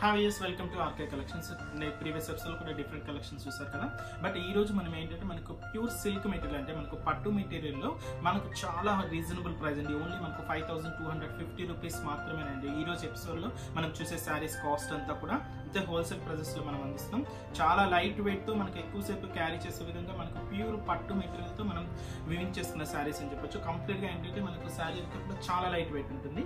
Hi yes welcome to RK collections. నేను previous episode కూడా different collections చూసారు కదా. బట్ ఈ రోజు మనం ఏంటంటే మనకు ప్యూర్ సిల్క్ మెటీరియల్ అంటే మనకు పట్టు మెటీరియల్లో మనకు చాలా రీజనబుల్ ప్రైస్ అండి. ఓన్లీ మనకు 5250 రూపీస్ మాత్రమేనండి. ఈ రోజు ఎపిసోడ్లో మనం చూసే శారీస్ కాస్ట్ అంతా కూడా అంతే హోల్సేల్ ప్రైజెస్లో మనం అందిస్తాం. చాలా లైట్ వెయిట్తో మనకు ఎక్కువసేపు క్యారీ చేసే విధంగా మనకు ప్యూర్ పట్టు మెటీరియల్తో మనం వివింగ్ చేస్తున్న శారీస్ అని చెప్పొచ్చు. కంప్లీట్గా ఏంటంటే మనకు శారీ అంతా కూడా చాలా లైట్ వెయిట్ ఉంటుంది.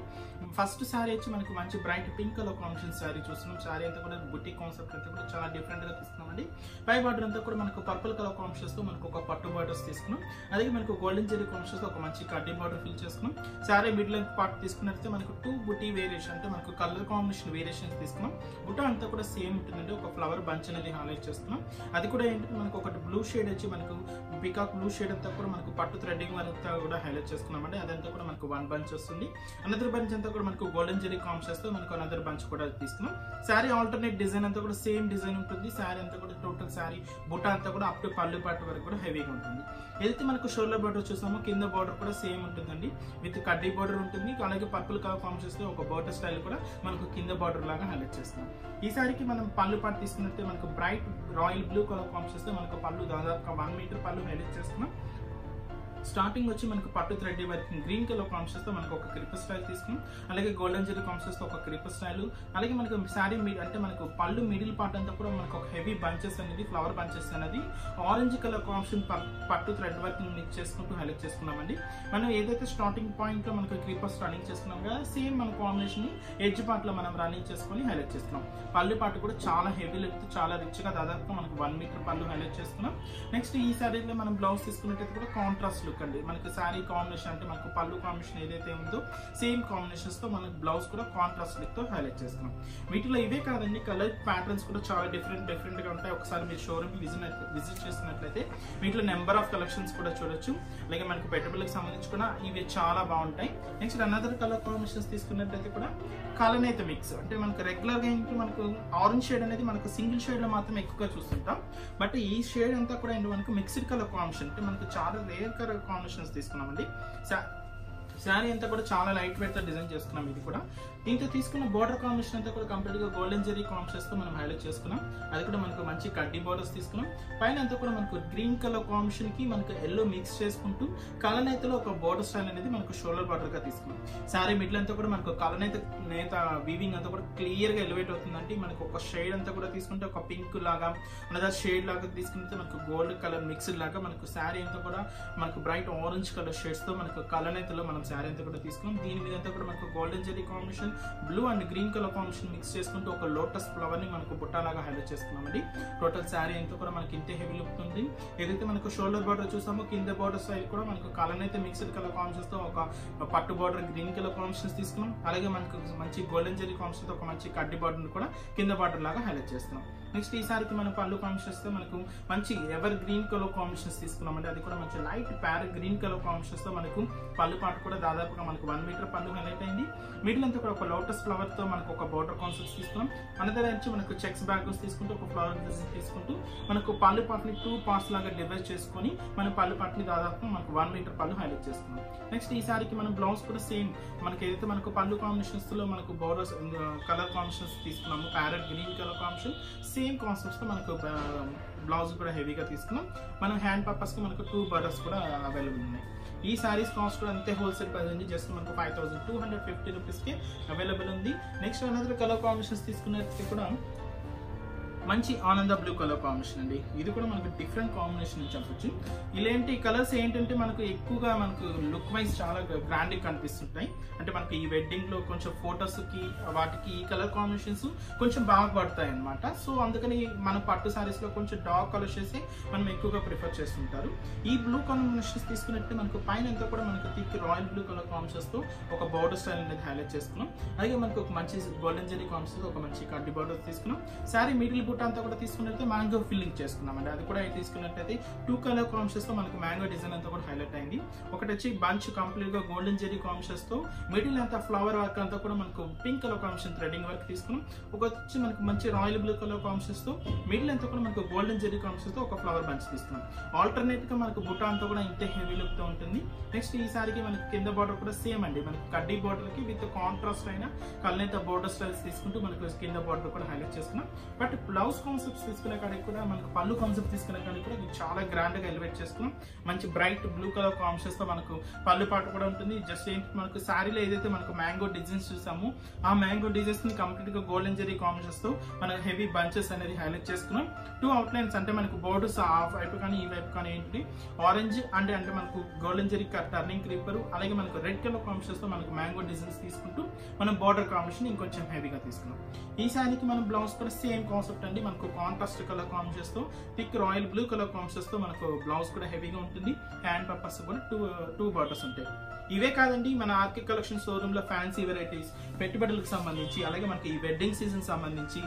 ఫస్ట్ శారీ వచ్చి మనకు మంచి bright pink colour combination sari చూస్తున్నాం. శారీ అంతా కూడా బుటిక్ కాన్సెప్ట్ అంతా కూడా చాలా డిఫరెంట్ గా తీసుకున్నామండి. పై బార్డర్ అంతా కూడా మనకు పర్పుల్ కలర్ కాంబినేషన్స్ తో మనకు ఒక పట్టు బార్డర్స్ తీసుకున్నాం. అలాగే మనకు గోల్డెన్ జెరీ కాంబినేషన్స్ తో ఒక మంచి కడ్డీ బార్డర్ ఫిల్ చేసుకున్నాం. శారీ మిడ్ లెంత్ పార్ట్ తీసుకున్నట్లయితే మనకు 2 బుటీ వేరియేషన్ అంటే మనకు కలర్ కాంబినేషన్ వేరియేషన్స్ తీసుకున్నాం. బుట్ట అంతా కూడా సేమ్ ఉంటుందండి. ఒక ఫ్లవర్ బంచ్ అనేది హైలైట్ చేస్తున్నాం. అది కూడా ఏంటంటే మనకు ఒకటి బ్లూ షేడ్ వచ్చి మనకు పికాక్ బ్లూ షేడ్ అంతా కూడా మనకు పట్టు థ్రెడ్డింగ్ అంతా కూడా హైలైట్ చేసుకున్నామండి. అదంతా కూడా మనకు 1 బంచ్ వస్తుంది. అనదర్ బంచ్ అంతా కూడా మనకు గోల్డెన్ జెరీ కాంబినేషన్స్ తో మనకు అనదర్ బంచ్ కూడా తీసుకున్నాం. శారీ ఆల్టర్నేట్ డిజైన్ అంతా కూడా సేమ్ డిజైన్ ఉంటుంది. శారీ అంతా కూడా టోటల్ శారీ బుట్ట అంతా కూడా అప్ టు పళ్ళు పాటు వరకు కూడా హెవీగా ఉంటుంది. ఏదైతే మనకు షోల్డర్ బార్డర్ చూసామో కింద బార్డర్ కూడా సేమ్ ఉంటుందండి. విత్ కడ్డీ బార్డర్ ఉంటుంది. అలాగే పర్పుల్ కలర్ కాంబినేషన్స్ తో ఒక బార్డర్ స్టైల్ కూడా మనకు కింద బార్డర్ లాగా హైలైట్ చేస్తున్నాం. ఈ సారికి మనం పళ్ళు పాటు తీసుకున్నట్టే మనకు bright royal blue colour combinations తో మనకు పళ్ళు దాదాపు 1 మీటర్ పళ్ళు హైలైట్ చేస్తున్నాం. స్టార్టింగ్ వచ్చి మనకు పట్టు thread work green colour combinations తో మనకు ఒక క్రిపర్ స్టైల్ తీసుకున్నాం. అలాగే గోల్డెన్ జెరీ కాంబినేషన్స్ తో ఒక క్రిపర్ స్టైల్. అలాగే మనకు శారీ అంటే మనకు పళ్ళు మిడిల్ పార్ట్ అంతా కూడా మనకు ఒక హెవీ బంచెస్ అనేది ఫ్లవర్ బంచెస్ అనేది ఆరెంజ్ కలర్ కాంబినేషన్ పట్టు థ్రెడ్ వర్క్ మిక్స్ చేసుకుంటూ హైలైట్ చేసుకున్నామండి. మనం ఏదైతే స్టార్టింగ్ పాయింట్ లో మనకు క్రిపర్స్ రన్నింగ్ చేసుకున్నాం కదా, సేమ్ మన కాంబినేషన్ ఎడ్జ్ పార్ట్ లో మనం రన్నింగ్ చేసుకుని హైలైట్ చేసుకున్నాం. పళ్ళు పార్ట్ కూడా చాలా హెవీ లెంత్ చాలా రిచ్ గా దాదాపుగా మనకు 1 మీటర్ పళ్ళు హైలైట్ చేసుకున్నాం. నెక్స్ట్ ఈ శారీలో మనం బ్లౌజ్ తీసుకున్నట్టయితే కూడా కాంట్రాస్ట్ లుక్ అండి. మనకి శారీ కాంబినేషన్ అంటే మనకు పళ్ళు కాంబినేషన్ ఏదైతే ఉందో సేమ్ కాంబినేషన్స్ తో మనకు బ్లౌజ్ కూడా కాంట్రాస్ట్ లుక్ తో హైలైట్ చేస్తున్నాం. వీటిలో ఇవే కాదండి, కలర్ ప్యాటర్న్స్ కూడా చాలా డిఫరెంట్ గా ఉంటాయి. ఒకసారి మీరు షోరూమ్ విజిట్ చేసినట్లయితే వీటిలో నెంబర్ ఆఫ్ కలెక్షన్స్ కూడా చూడొచ్చు. అలాగే మనకు పెట్టుబడులకు సంబంధించి కూడా ఇవి చాలా బాగుంటాయి. నెక్స్ట్ అనదర్ కలర్ కాంబినేషన్స్ తీసుకున్నట్లయితే కూడా కలనేత మిక్స్ అంటే మనకు రెగ్యులర్ గా ఏంటి మనకు ఆరెంజ్ షేడ్ అనేది మనకు సింగిల్ షేడ్ లో మాత్రం ఎక్కువగా చూస్తుంటాం. బట్ ఈ షేడ్ అంతా కూడా ఏంటి మనకు మిక్స్డ్ కలర్ కాంబినేషన్ అంటే మనకు చాలా రేర్ కలర్ కాంబినేషన్స్ తీసుకున్నామండి. శారీ అంతా కూడా చాలా లైట్ వెయిట్ తో డిజైన్ చేసుకున్నాం. ఇది కూడా దీంతో తీసుకున్న బోర్డర్ కాంబినేషన్ అంతా కూడా కంప్లీట్ గా గోల్డెన్ జెరీ కాంబినేషన్స్ తో మనం హైలైట్ చేసుకున్నాం. అది కూడా మనకు మంచి కడ్డీ బోర్డర్స్ తీసుకున్నాం. పైన అంతా కూడా మనకు గ్రీన్ కలర్ కాంబినేషన్ కి మనకు ఎల్లో మిక్స్ చేసుకుంటూ కలనేతలో ఒక బోర్డర్ స్టైల్ అనేది మనకు షోల్డర్ బార్డర్ గా తీసుకున్నాం. శారీ మిడిల్ అంతా కూడా మనకు కలనేత వీవింగ్ అంతా కూడా క్లియర్ గా ఎలివేట్ అవుతుందంటే మనకు ఒక షేడ్ అంతా కూడా తీసుకుంటే ఒక పింక్ లాగా అనదర్ షేడ్ లాగా తీసుకుంటే మనకు గోల్డ్ కలర్ మిక్స్డ్ లాగా మనకు శారీ అంతా కూడా మనకు బ్రైట్ ఆరెంజ్ కలర్ షేడ్స్ తో మనకు కలనేతలో మనం శారీ అంతా కూడా తీసుకున్నాం. దీని మీద అంతా కూడా మనకు golden zari combination blue and green colour combination mix చేసుకుంటూ ఒక లోటస్ ఫ్లవర్ ని మనకు బుట్టాలాగా హైలైట్ చేసుకున్నామండి. టోటల్ శారీ అంతా కూడా మనకి ఇంతే హెవీ లుక్ ఉంది. ఏదైతే మనకు షోల్డర్ బార్డర్ చూసామో కింద బార్డర్ స్టైల్ కూడా మనకు కలనైతే మిక్స్డ్ కలర్ కాంబినేషన్స్ తో ఒక పట్టు బార్డర్ గ్రీన్ కలర్ కాంబినేషన్స్ తీసుకున్నాం. అలాగే మనకు మంచి గోల్డెన్ జెరీ కాంబినేషన్ తో ఒక మంచి కడ్డీ బార్డర్ కూడా కింద బార్డర్ లాగా హైలైట్ చేస్తున్నాం. నెక్స్ట్ ఈసారికి మన పళ్ళు కాంబినేషన్స్ తో మనకు మంచి ఎవర్ గ్రీన్ కలర్ కాంబినేషన్స్ తీసుకున్నామండి. అది కూడా మంచి light parrot green colour combinations తో మనకు పళ్ళు పాటు కూడా దాదాపుగా మనకు 1 మీటర్ పళ్ళు హైలైట్ అయింది. మిడిల్ అంతా కూడా ఒక లోటస్ ఫ్లవర్ తో మనకు ఒక బోర్డర్ కాన్సెప్ట్స్ తీసుకున్నాం. అనదర్ వచ్చి మనకు చెక్స్ బ్యాగ్స్ తీసుకుంటూ ఒక ఫ్లవర్ డిజైన్ తీసుకుంటూ మనకు పళ్ళు పాటుని 2 పార్ట్స్ లాగా డివైడ్ చేసుకొని మన పళ్ళు పాటుని దాదాపు మనకు 1 మీటర్ పళ్ళు హైలైట్ చేసుకున్నాం. నెక్స్ట్ ఈ సారికి మనం బ్లౌజ్ కూడా సేమ్ మనకి ఏదైతే మనకు పళ్ళు కాంబినేషన్స్ లో మనకు బోర్డర్స్ కలర్ కాంబినేషన్స్ తీసుకున్నాము. Parrot green colour combination same concepts తో మనకు బ్లౌజ్ కూడా హెవీగా తీసుకున్నాం. మనం హ్యాండ్ పర్పస్ కి మనకు 2 బర్డర్స్ కూడా అవైలబుల్ ఉన్నాయి. ఈ సారీస్ కాస్ట్ కూడా అంతే హోల్సేల్ ప్రైస్ అండి. జస్ట్ మనకు 5250 రూపీస్ కి అవైలబుల్ ఉంది. నెక్స్ట్ అనదర్ కలర్ కాంబినేషన్స్ తీసుకున్నట్టు కూడా మంచి ఆనంద బ్లూ కలర్ కాంబినేషన్ అండి. ఇది కూడా మనకు డిఫరెంట్ కాంబినేషన్ అని చెప్పొచ్చు. ఇలాంటి కలర్స్ ఏంటంటే మనకు ఎక్కువగా మనకు లుక్ వైజ్ చాలా గ్రాండ్ గా కనిపిస్తుంటాయి. అంటే మనకి ఈ వెడ్డింగ్ లో కొంచెం ఫొటోస్ కి వాటికి ఈ కలర్ కాంబినేషన్స్ కొంచెం బాగా పడతాయి అనమాట. సో అందుకని మన పట్టు సారీస్ లో కొంచెం డార్క్ కలర్స్ చేసి మనం ఎక్కువగా ప్రిఫర్ చేస్తుంటారు. ఈ బ్లూ కాంబినేషన్స్ తీసుకున్నట్టు మనకు పైన అంతా కూడా మనకు thick royal blue colour combinations తో ఒక బోర్డర్ స్టైల్ అనేది హైలైట్ చేసుకున్నాం. అలాగే మనకు ఒక మంచి గోల్డెన్ జెరీ కాంబినేషన్స్ ఒక మంచి కడ్డీ బోర్డర్ తీసుకున్నాం. శారీ మిడిల్ బుట్ట అంతా కూడా తీసుకున్నట్లయితే మ్యాంగో ఫిల్లింగ్ చేసుకున్నామండి. అది కూడా తీసుకున్నట్లయితే 2 కలర్ కాంబినేషన్స్ తో మనకు మ్యాంగో డిజైన్ అంతా కూడా హైలైట్ అయింది. ఒకటి వచ్చి బంచ్ కంప్లీట్ గా గోల్డెన్ జెరీ కాంబినేషన్స్ తో మిడిల్ అంతా ఫ్లవర్ వర్క్ అంతా కూడా మనకు pink colour combination threading work తీసుకున్నాం. ఒక వచ్చి మనకు మంచి రాయల్ బ్లూ కలర్ కాంబినేషన్స్ తో మిడిల్ అంతా కూడా మనకు గోల్డెన్ జెరీ కాంబినేషన్స్ తో ఒక ఫ్లవర్ బంచ్ తీసుకున్నాం. ఆల్టర్నేట్ గా మనకు బుట్ట అంతా కూడా ఇంతే హెవీ లుక్ తో ఉంటుంది. నెక్స్ట్ ఈ సారికి మనకి కింద బార్డర్ కూడా సేమ్ అండి, మనకి కడ్డీ బార్డర్ కి విత్ కాంట్రాస్ట్ అయిన కల్నేత బోర్డర్ స్టైల్స్ తీసుకుంటూ మనకు కింద బార్డర్ కూడా హైలైట్ చేసుకున్నాం. బట్ బ్లౌజ్ కాన్సెప్ట్స్ తీసుకునే కాడికి కూడా మనకు పళ్ళు కాన్సెప్ట్ తీసుకునే కాడికి కూడా చాలా గ్రాండ్ గా ఎలివేట్ చేసుకున్నాం. మంచి బ్రైట్ బ్లూ కలర్ కాంబినేషన్స్ తో మనకు పళ్ళు పాటు కూడా ఉంటుంది. జస్ట్ ఏంటి మనకు శారీలో ఏదైతే మనకు మ్యాంగో డిజైన్స్ చూసామో ఆ మ్యాంగో డిజైన్స్ ని కంప్లీట్ గా గోల్డెన్ జెరీ కాంబినేషన్స్ తో మనకు హెవీ బంచెస్ అనేది హైలైట్ చేసుకున్నాం. 2 అవుట్లైన్స్ అంటే మనకు బోర్డర్స్ ఆ వైపు కానీ ఈ వైపు కానీ ఏంటి ఆరెంజ్ అంటే మనకు గోల్డెన్ జెరీ టర్నింగ్ క్రీపర్, అలాగే మనకు రెడ్ కలర్ కాంబినేషన్స్ తో మనకు మ్యాంగో డిజైన్స్ తీసుకుంటూ మనం బోర్డర్ కాంబినేషన్ ఇంకొంచెం హెవీగా తీసుకున్నాం. ఈ శారీకి మనం బ్లౌజ్ కూడా సేమ్ కాన్సెప్ట్ అండి, మనకు కాంట్రాస్ట్ కలర్ కాంబినేషన్స్ తో thick royal blue colour combinations తో మనకు బ్లౌజ్ కూడా హెవీగా ఉంటుంది. హ్యాండ్ పర్పస్ కూడా టూ బార్డర్స్ ఉంటాయి. ఇవే కాదండి, మన ఆర్కే కలెక్షన్ షోరూమ్ లో ఫ్యాన్సీ వెరైటీస్ పెట్టుబడులకు సంబంధించి, అలాగే మనకి ఈ వెడ్డింగ్ సీజన్ సంబంధించి,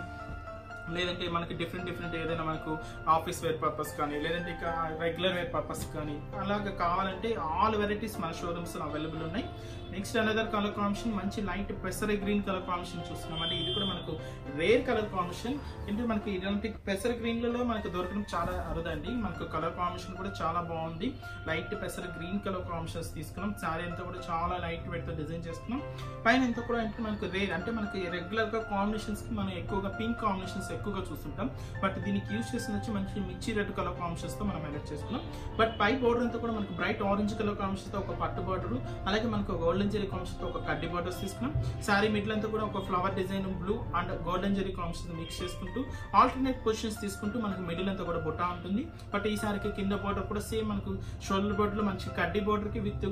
లేదంటే మనకి డిఫరెంట్ ఏదైనా మనకు ఆఫీస్ వేర్ పర్పస్ కానీ, లేదంటే ఇక రెగ్యులర్ వేర్ పర్పస్ కానీ అలాగే కావాలంటే ఆల్ వెరైటీస్ మన షోరూమ్స్ అవైలబుల్ ఉన్నాయి. నెక్స్ట్ అనదర్ కలర్ కాంబినేషన్ మంచి లైట్ పెసర గ్రీన్ కలర్ కాంబినేషన్ చూస్తున్నాం అండి. ఇది కూడా మనకు రేర్ కలర్ కాంబినేషన్. అంటే మనకి ఇలాంటి పెసర గ్రీన్లలో మనకు దొరకడం చాలా అరుదండి. మనకు కలర్ కాంబినేషన్ కూడా చాలా బాగుంది. లైట్ పెసర గ్రీన్ కలర్ కాంబినేషన్స్ తీసుకున్నాం. శారీ అంతా కూడా చాలా లైట్ వెయిట్ తో డిజైన్ చేసుకున్నాం. పైన అంతా కూడా అంటే మనకు రేర్, అంటే మనకి రెగ్యులర్ గా కాంబినేషన్స్ కి మనం ఎక్కువగా పింక్ కాంబినేషన్స్ ఎక్కువగా చూస్తుంటాం. బట్ దీనికి యూజ్ చేసిన వచ్చి మంచి మిర్చి రెడ్ కలర్ కాంబినేషన్స్ తో మనం హైలైట్ చేసుకున్నాం. బట్ పై బోర్డర్ అంతా కూడా మనకు బ్రైట్ ఆరెంజ్ కలర్ కాంబినేషన్స్ తో ఒక పట్టు బోర్డర్, అలాగే మనకు గోల్డెన్ జెరీ కాంబినేషన్స్ తో ఒక కడ్డీ బోర్డర్స్ తీసుకున్నాం. శారీ మిడిల్ అంతా కూడా ఒక flower design blue and golden zari combinations mix చేసుకుంటూ ఆల్టర్నేట్ పొజిషన్స్ తీసుకుంటూ మనకు మిడిల్ అంతా కూడా బుట్ట ఉంటుంది. బట్ ఈ సారికి కింద బోర్డర్ కూడా సేమ్ మనకు షోల్డర్ బోర్డర్ లో మంచి కడ్డీ బోర్డర్ కి విత్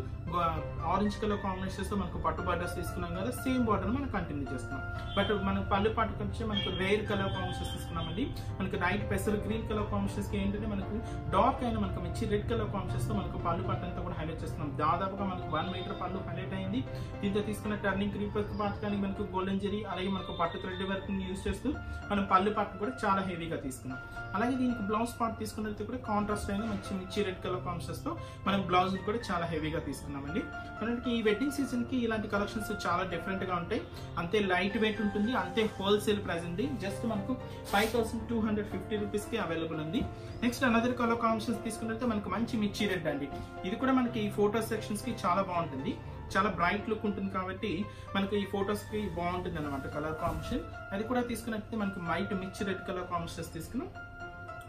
ఆరెంజ్ కలర్ కాంబినేషన్స్ తో మనకు పట్టు బోర్డర్స్ తీసుకున్నాం కదా, సేమ్ బోర్డర్ మనం కంటిన్యూ చేస్తున్నాం. బట్ మనకు పళ్ళు పాటు వచ్చి మనకు రేర్ కలర్ కాంబినేషన్స్ తీసుకున్నామండి. మనకు లైట్ పెసర్ గ్రీన్ కలర్ కాంబినేషన్స్ కి ఏంటంటే మనకు డార్క్ అయిన మనకు మిర్చి రెడ్ కలర్ కాంబినేషన్స్ తో మనకు పళ్ళు పాటు అంతా కూడా హైలైట్ చేస్తున్నాం. దాదాపుగా మనకు 1 మీటర్ పళ్ళు హైలైట్ అయింది. దీంతో తీసుకున్న టర్నింగ్ క్రీపర్ పార్ట్ కానీ మనకు గోల్డెన్ జెరీ, అలాగే మనకు పట్టు థ్రెడ్ వర్క్ యూజ్ చేస్తూ మనం పళ్ళు పాటు కూడా చాలా హెవీగా తీసుకున్నాం. అలాగే దీనికి బ్లౌజ్ పార్ట్ తీసుకున్నట్టు కూడా కాంట్రాస్ట్ అయిన మంచి మిర్చి రెడ్ కలర్ కాంబినేషన్స్ తో మనం బ్లౌజ్ కూడా చాలా హెవీగా తీసుకున్నామండి. మనకి ఈ వెడ్డింగ్ సీజన్ కి ఇలాంటి కలెక్షన్స్ చాలా డిఫరెంట్ గా ఉంటాయి. అంతే లైట్ వెయిట్ ఉంటుంది, అంతే హోల్సేల్ ప్రైస్ ఉంది. జస్ట్ మనకు 5250 రూపీస్ కి అవైలబుల్ ఉంది. నెక్స్ట్ అనదర్ కలర్ కాంబినేషన్స్ తీసుకున్నట్టు మనకు మంచి మిర్చి రెడ్ అండి. ఇది కూడా మనకి ఈ ఫోటో సెక్షన్స్ కి చాలా బాగుంటుంది. చాలా బ్రైట్ లుక్ ఉంటుంది కాబట్టి మనకు ఈ ఫొటోస్ కి బాగుంటుంది అనమాట కలర్ కాంబినేషన్. అది కూడా తీసుకున్నట్టు మనకు వైట్ మిర్చి రెడ్ కలర్ కాంబినేషన్స్ తీసుకున్నాం.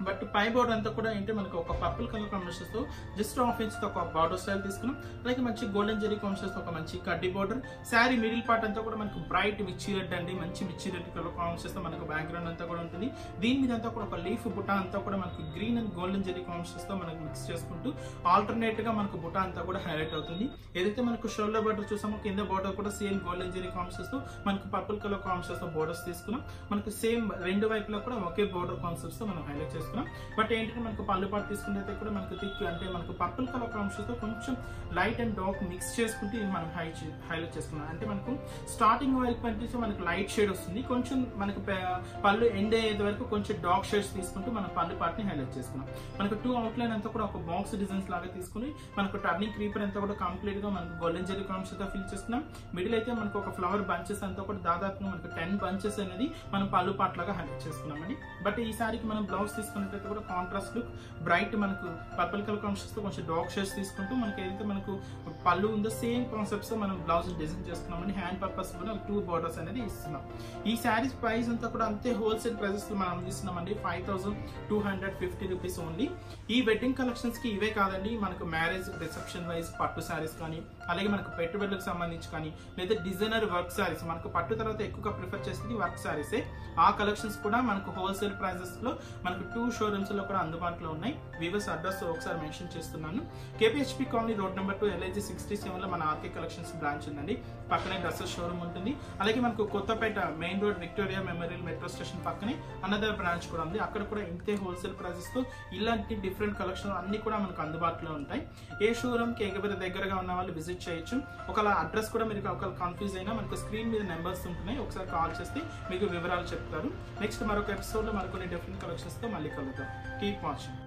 బట్ పై బోర్డర్ అంతా కూడా ఏంటి మనకు ఒక పర్పుల్ కలర్ కాంబినేషన్స్ తో జస్ట్ హాఫ్ ఇంచ్ తో ఒక బార్డర్ స్టైల్ తీసుకున్నాం. అలాగే మంచి గోల్డెన్ జెరీ కాంబినేషన్స్ తో ఒక మంచి కడ్డీ బోర్డర్. శారీ మిడిల్ పార్ట్ అంతా కూడా మనకు బ్రైట్ మిర్చి రెడ్ అండి, మంచి మిర్చి రెడ్ కలర్ కాంబినేషన్స్ తో మనకు బ్యాక్గ్రౌండ్ అంతా కూడా ఉంటుంది. దీని మీద అంతా కూడా ఒక లీఫ్ బుట్ట అంతా కూడా మనకు green and golden zari combinations తో మనకు మిక్స్ చేసుకుంటూ ఆల్టర్నేట్ గా మనకు బుట్ట అంతా కూడా హైలైట్ అవుతుంది. ఏదైతే మనకు షోల్డర్ బోర్డర్ చూసామో కింద బోర్డర్ కూడా సేమ్ గోల్డెన్ జెరీ కాంబినేషన్స్ తో మనకు పర్పుల్ కలర్ కాంబినేషన్స్ తో బోర్డర్స్ తీసుకున్నాం. మనకు సేమ్ రెండు వైపులా కూడా ఒకే బోర్డర్ కాన్సెప్ట్స్ తో మనం హైలైట్ చేసుకున్నాం. బట్ ఏంటంటే మనకు పళ్ళు పాటు తీసుకుంటే కూడా మనకు థిక్ అంటే మనకు పర్పుల్ కలర్ కాంబినేషన్స్ తో కొంచెం లైట్ అండ్ డార్క్ మిక్స్ చేసుకుంటే మనం హైలైట్ చేసుకున్నాం. అంటే మనకు స్టార్టింగ్ వైపు అంటే మనకు లైట్ షేడ్ వస్తుంది, కొంచెం మనకు పళ్ళు ఎండ్ అయ్యేది వరకు కొంచెం డార్క్ షేడ్స్ తీసుకుంటూ మనం పళ్ళు పాటుని హైలైట్ చేసుకున్నాం. మనకు 2 అవుట్లైన్ అంతా కూడా ఒక బాక్స్ డిజైన్స్ లాగా తీసుకుని మనకు టర్నింగ్ క్రీపర్ అంతా కూడా కంప్లీట్ గా మనకు గోల్డెన్ జెరీ కాంబినేషన్ తో ఫిల్ చేసుకున్నాం. మిడిల్ అయితే మనకు ఒక ఫ్లవర్ బంచెస్ అంతా కూడా దాదాపు మనకు 10 బంచెస్ అనేది మనం పళ్ళు పాటు లాగా హైలైట్ చేసుకున్నామండి. బట్ ఈ సారికి మనం బ్లౌజ్ తీసుకున్నట్లయితే కూడా కాంట్రాస్ట్ లుక్ బ్రైట్ మనకు పర్పుల్ కలర్ కాంబినేషన్స్ తో కొంచెం డార్క్ షేడ్స్ తీసుకుంటూ మనకి ఏదైతే మనకు పళ్ళు ఉందో సేమ్ కాన్సెప్ట్స్ తో మనం బ్లౌజ్ డిజైన్ చేసుకున్నామండి. హ్యాండ్ పర్పస్ కూడా 2 బోర్డర్స్ అనేది ఇస్తున్నాం. ఈ శారీస్ ప్రైస్ అంతా కూడా అంతే హోల్సేల్ ప్రైసెస్ మనం అందిస్తున్నామండి. 5250 రూపీస్ ఓన్లీ. ఈ వెడ్డింగ్ కలెక్షన్స్ కి ఇవే కాదండి, మనకు మ్యారేజ్ రిసెప్షన్ వైజ్ పట్టు శారీస్ కానీ, అలాగే మనకు పెట్టుబడులకు సంబంధించి కానీ, లేదా డిజైనర్ వర్క్ శారీస్ మనకు పట్టు తర్వాత ఎక్కువగా ప్రిఫర్ చేసేది వర్క్ శారీసే. ఆ కలెక్షన్స్ కూడా మనకు హోల్సేల్ ప్రైసెస్ లో మనకు 2 షోరూమ్స్ లో కూడా అందుబాటులో ఉన్నాయి. వీవర్స్ అడ్రస్ ఒకసారి మెన్షన్ చేస్తున్నాను. KPHP colony road number 2 LIG 67 లో మన ఆర్కే కలెక్షన్స్ బ్రాంచ్ ఉందండి. పక్కనే డ్రెస్సెస్ షోరూమ్ ఉంటుంది. అలాగే మనకు Kothapeta main road Victoria Memorial metro station పక్కనే అనదర్ బ్రాంచ్ కూడా ఉంది. అక్కడ కూడా ఇంతే హోల్సేల్ ప్రైజెస్ తో ఇలాంటి డిఫరెంట్ కలెక్షన్ అన్ని కూడా మనకు అందుబాటులో ఉంటాయి. ఏ షోరూమ్ కి ఎగబడి దగ్గరగా ఉన్న వాళ్ళు విజిట్ చేయొచ్చు. ఒకవేళ అడ్రస్ కూడా మీరు ఒకవేళ కన్ఫ్యూజ్ అయినా మనకు స్క్రీన్ మీద నెంబర్స్ ఉంటున్నాయి, ఒకసారి కాల్ చేస్తే మీకు వివరాలు చెప్తారు. నెక్స్ట్ మరొక ఎపిసోడ్ లో మరికొన్ని డిఫరెంట్ కలెక్షన్స్ తో మళ్ళీ కలుద్దాం. Keep watching.